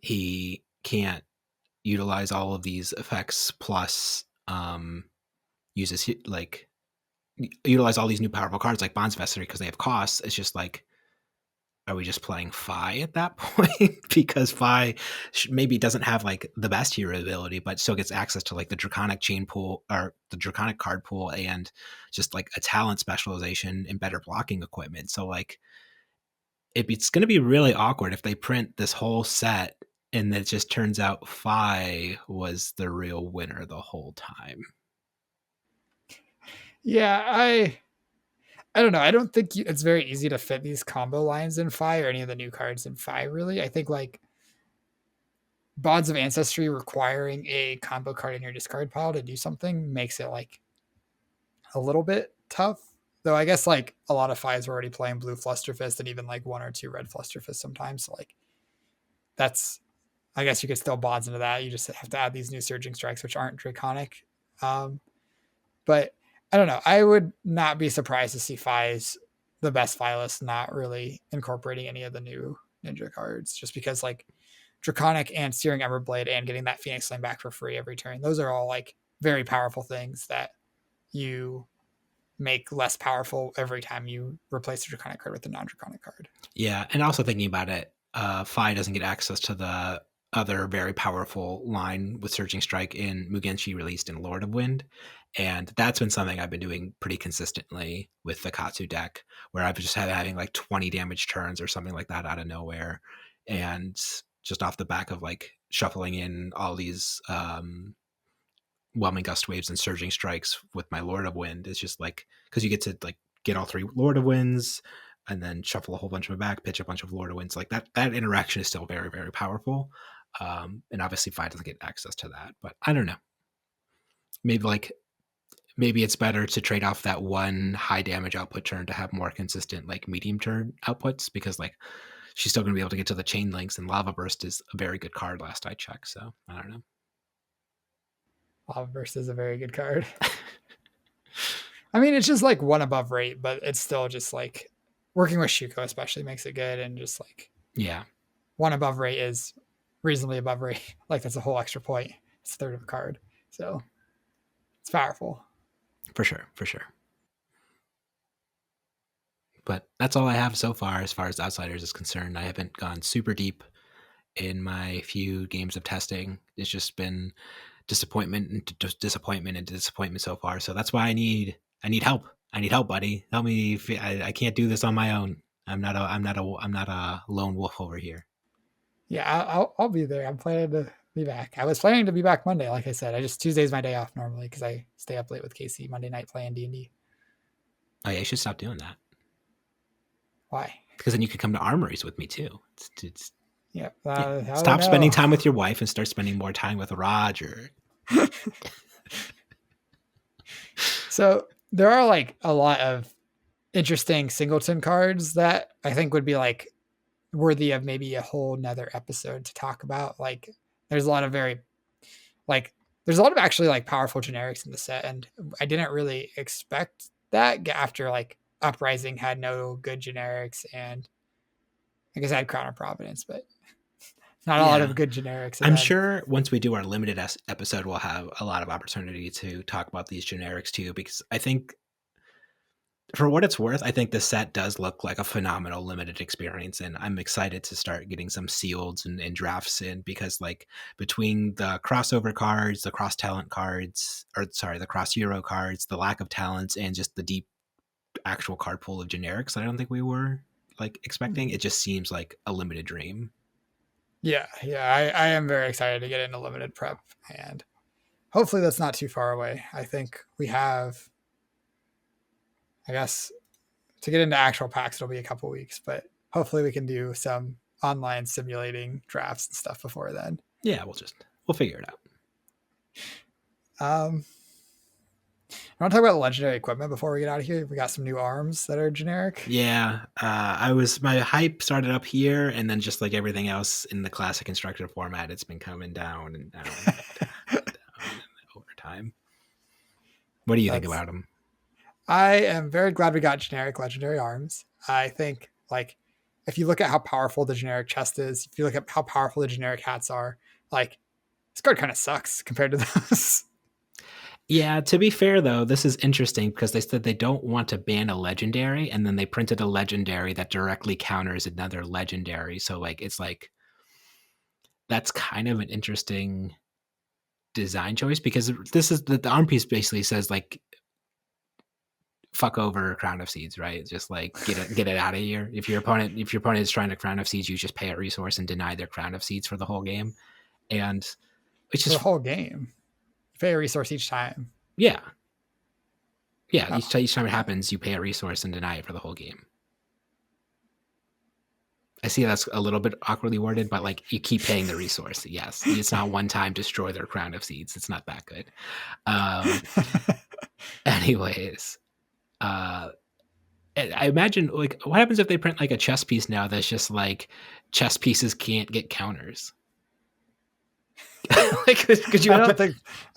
he can't utilize all of these effects plus uses like utilize all these new powerful cards like Bonds of Ancestry because they have costs, it's just like, are we just playing Fi at that point? Because Fi maybe doesn't have like the best hero ability, but still gets access to like the Draconic chain pool or the Draconic card pool and just like a talent specialization and better blocking equipment. So like it's going to be really awkward if they print this whole set and it just turns out Fi was the real winner the whole time. Yeah, I don't know. I don't think it's very easy to fit these combo lines in Fi or any of the new cards in Fi. Really, I think like Bonds of Ancestry requiring a combo card in your discard pile to do something makes it like a little bit tough. Though I guess like a lot of Fi's are already playing blue Flusterfist and even like 1 or 2 red Flusterfist sometimes. So like that's, I guess you could still bonds into that. You just have to add these new Surging Strikes, which aren't Draconic. Um, but I don't know. I would not be surprised to see Fi's the best Fi list not really incorporating any of the new Ninja cards, just because like Draconic and Searing Everblade and getting that Phoenix Flame back for free every turn. Those are all like very powerful things that you make less powerful every time you replace a Draconic card with a non-Draconic card. Yeah, and also thinking about it, Fi doesn't get access to the other very powerful line with Surging Strike in Mugenshi released in Lord of Wind. And that's been something I've been doing pretty consistently with the Katsu deck, where I've just had having like 20 damage turns or something like that out of nowhere. And just off the back of like shuffling in all these Whelming Gust Waves and Surging Strikes with my Lord of Wind, it's just like, because you get to like get all 3 Lord of Winds and then shuffle a whole bunch of them back, pitch a bunch of Lord of Winds. Like that interaction is still very, very powerful. And obviously Fi doesn't get access to that, but I don't know. Maybe it's better to trade off that 1 high damage output turn to have more consistent like medium turn outputs, because like she's still going to be able to get to the chain links, and Lava Burst is a very good card last I checked. So I don't know. Lava Burst is a very good card. I mean, it's just like 1 above rate, but it's still just like working with Shuko especially makes it good, and just like Yeah, 1 above rate is reasonably above rate. Like that's a whole extra point. It's a third of a card, so it's powerful. for sure, for sure. But that's all I have so far as Outsiders is concerned. I haven't gone super deep in my few games of testing. It's just been disappointment and disappointment and disappointment so far. So that's why I need help. I need help, buddy. Help me. I can't do this on my own. I'm not a lone wolf over here. Yeah, I'll be there. I'm planning to be back. I was planning to be back Monday, like I said. Tuesday's my day off normally because I stay up late with Casey Monday night playing D&D. Oh yeah, you should stop doing that. Why? Because then you could come to armories with me too. Yeah. Stop spending time with your wife and start spending more time with Roger. So there are like a lot of interesting singleton cards that I think would be like worthy of maybe a whole nother episode to talk about. Like there's a lot of very like there's a lot of actually like powerful generics in the set, and I didn't really expect that after like Uprising had no good generics, and I guess I had Crown of Providence, but not a lot Yeah. of good generics. And I'm then sure once we do our limited episode, we'll have a lot of opportunity to talk about these generics too, because I think for what it's worth, I think the set does look like a phenomenal limited experience, and I'm excited to start getting some sealeds and drafts in because, like, between the crossover cards, the cross talent cards, or sorry, the cross hero cards, the lack of talents, and just the deep actual card pool of generics, I don't think we were like expecting. It just seems like a limited dream. I am very excited to get into limited prep, and hopefully that's not too far away. I think we have, I guess, to get into actual packs, it'll be a couple weeks, but hopefully we can do some online simulating drafts and stuff before then. Yeah, we'll figure it out. Um, I want to talk about legendary equipment before we get out of here. We got some new arms that are generic. Yeah, my hype started up here, and then just like everything else in the classic instructor format, it's been coming down and down and down, down over time. What do you think That's about them? I am very glad we got generic legendary arms. I think like if you look at how powerful the generic chest is, if you look at how powerful the generic hats are, like this card kind of sucks compared to those. Yeah, to be fair though, this is interesting because they said they don't want to ban a legendary, and then they printed a legendary that directly counters another legendary. So like it's like that's kind of an interesting design choice because this is the arm piece basically says like fuck over Crown of Seeds, right? Just like get it out of here. If your opponent is trying to Crown of Seeds, you just pay a resource and deny their Crown of Seeds for the whole game. And it's For the just whole game. You pay a resource each time. yeah. Yeah, Oh. each time it happens, you pay a resource and deny it for the whole game. I see that's a little bit awkwardly worded, but like you keep paying the resource. Yes, it's not one time destroy their Crown of Seeds. It's not that good. Anyways, uh, I imagine like what happens if they print like a chess piece now that's just like chess pieces can't get counters. Like, could you? I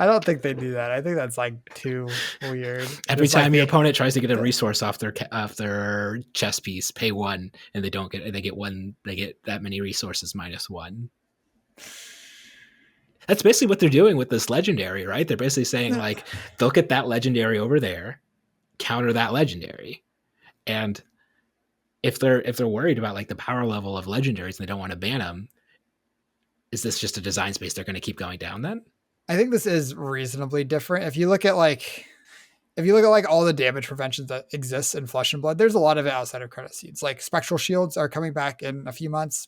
don't think they do that. I think that's like too weird. Every Just time like your opponent tries to get a resource off their chess piece, pay one, and they don't get. They get one. They get that many resources -1. That's basically what they're doing with this legendary, right? They're basically saying like they'll get that legendary over there, counter that legendary, and if they're worried about like the power level of legendaries and they don't want to ban them, is this just a design space they're going to keep going down then? I think this is reasonably different. If you look at like all the damage prevention that exists in Flesh and Blood, there's a lot of it outside of Credit Seeds. Like Spectral Shields are coming back in a few months.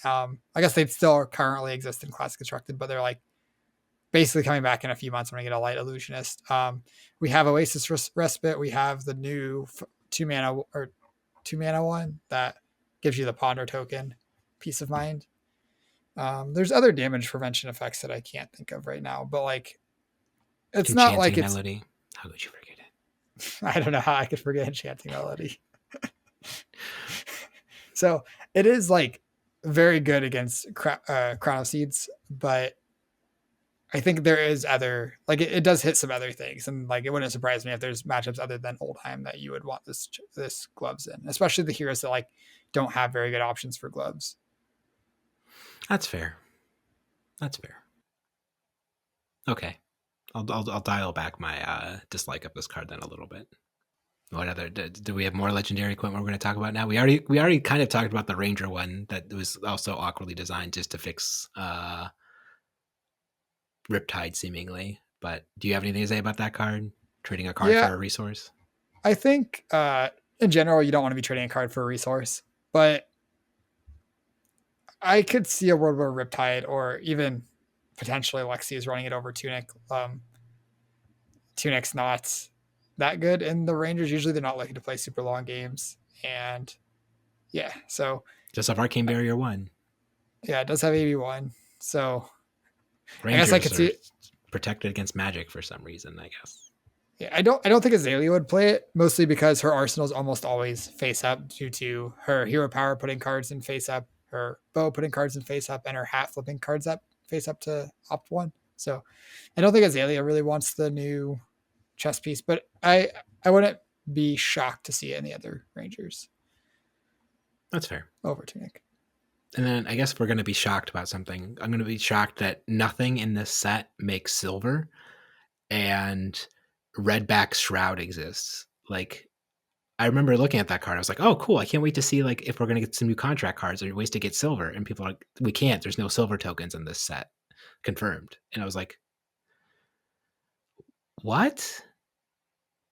I guess they still currently exist in Classic Constructed, but they're like basically coming back in a few months when we get a Light Illusionist. We have Oasis Respite. We have the new 2-mana one that gives you the Ponder token, Peace of Mind. There's other damage prevention effects that I can't think of right now, but like it's not like it's Melody. How could you forget it? I don't know how I could forget Enchanting Melody. So it is like very good against Crown of Seeds, but I think there is other like it does hit some other things, and like it wouldn't surprise me if there's matchups other than Oldheim that you would want this gloves in, especially the heroes that like don't have very good options for gloves. That's fair. That's fair. Okay, I'll dial back my dislike of this card then a little bit. What other do we have more legendary equipment we're going to talk about now? We already kind of talked about the Ranger one that was also awkwardly designed just to fix Riptide seemingly. But do you have anything to say about that card? Trading a card Yeah, for a resource? I think in general you don't want to be trading a card for a resource, but I could see a world where Riptide or even potentially Lexi is running it over Tunic. Tunic's not that good, and the Rangers usually they're not looking to play super long games, and yeah, so Just have Arcane Barrier 1. yeah, it does have AB1, so Rangers I guess I could see protected against magic for some reason, I guess. Yeah, I don't think Azalea would play it, mostly because her arsenal is almost always face up due to her hero power putting cards in face up, her bow putting cards in face up, and her hat flipping cards up face up to opt one. So I don't think Azalea really wants the new chess piece, but I wouldn't be shocked to see any other Rangers That's fair. over Tunic. And then I guess we're going to be shocked about something. I'm going to be shocked that nothing in this set makes silver and Redback Shroud exists. Like, I remember looking at that card. I was like, oh, cool. I can't wait to see like if we're going to get some new contract cards or ways to get silver. And people are like, we can't. There's no silver tokens in this set. Confirmed. And I was like, what?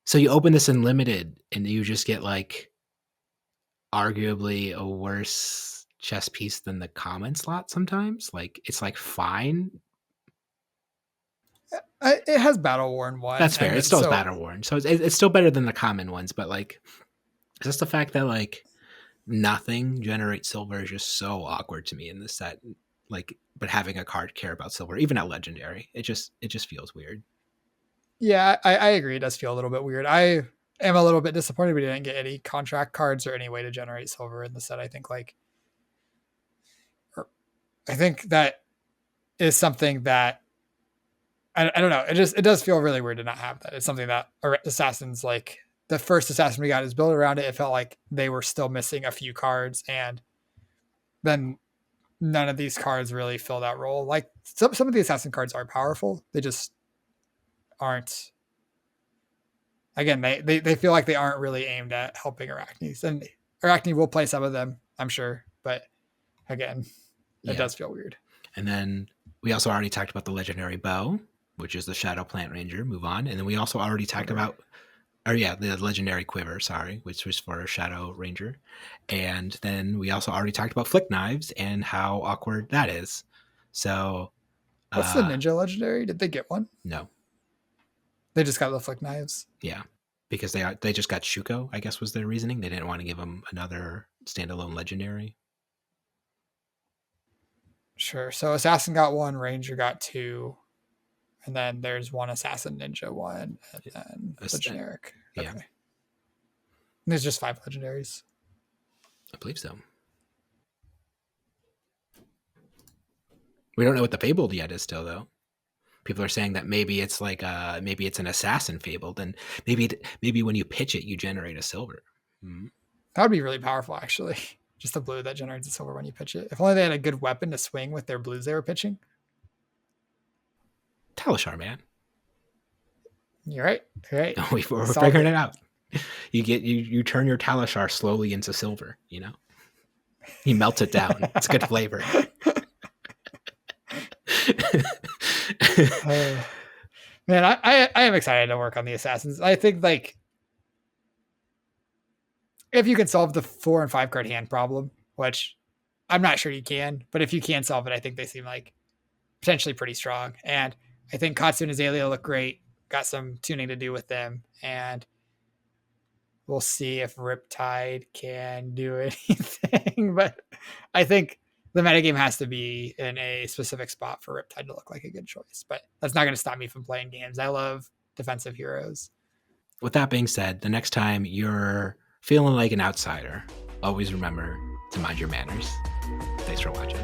So you open this in limited and you just get like arguably a worse chess piece than the common slot sometimes. Like it's like fine. It has battle worn one. That's fair. It still has battle worn, so it's still better than the common ones. But like, just the fact that like nothing generates silver is just so awkward to me in this set. Like, but having a card care about silver, even at legendary, it just feels weird. Yeah, I agree. It does feel a little bit weird. I am a little bit disappointed we didn't get any contract cards or any way to generate silver in the set. I think that is something that I don't know. It does feel really weird to not have that. It's something that assassins like the first assassin we got is built around it. It felt like they were still missing a few cards, and then none of these cards really fill that role. Like some of the assassin cards are powerful. They just aren't. Again, they feel like they aren't really aimed at helping Arachnes, and Arachne will play some of them, I'm sure, but again, it does feel weird. And then we also already talked about the legendary bow, which is the Shadow Plant Ranger. Move on, and then we also already talked about, the legendary quiver. Sorry, which was for Shadow Ranger, and then we also already talked about flick knives and how awkward that is. So, what's the ninja legendary? Did they get one? No. They just got the flick knives. Yeah, because they just got Shuko, I guess was their reasoning. They didn't want to give them another standalone legendary. Sure. So Assassin got one, Ranger got two, and then there's one Assassin Ninja one, and then the generic. Okay. Yeah. And there's just 5 legendaries. I believe so. We don't know what the Fabled yet is still, though. People are saying that maybe it's like maybe it's an assassin fabled, and maybe when you pitch it, you generate a silver. Mm-hmm. That would be really powerful, actually. Just a blue that generates a silver when you pitch it. If only they had a good weapon to swing with their blues they were pitching. Talishar, man. You're right. You're right. We're figuring it out. You turn your Talishar slowly into silver. You know, you melt it down. It's good flavor. Man, I am excited to work on the assassins. I think like if you can solve the 4 and 5 card hand problem, which I'm not sure you can, but if you can solve it, I think they seem like potentially pretty strong. And I think Katsu and Azalea look great. Got some tuning to do with them, and we'll see if Riptide can do anything. But I think the metagame has to be in a specific spot for Riptide to look like a good choice. But that's not going to stop me from playing games. I love defensive heroes. With that being said, the next time you're feeling like an outsider, always remember to mind your manners. Thanks for watching.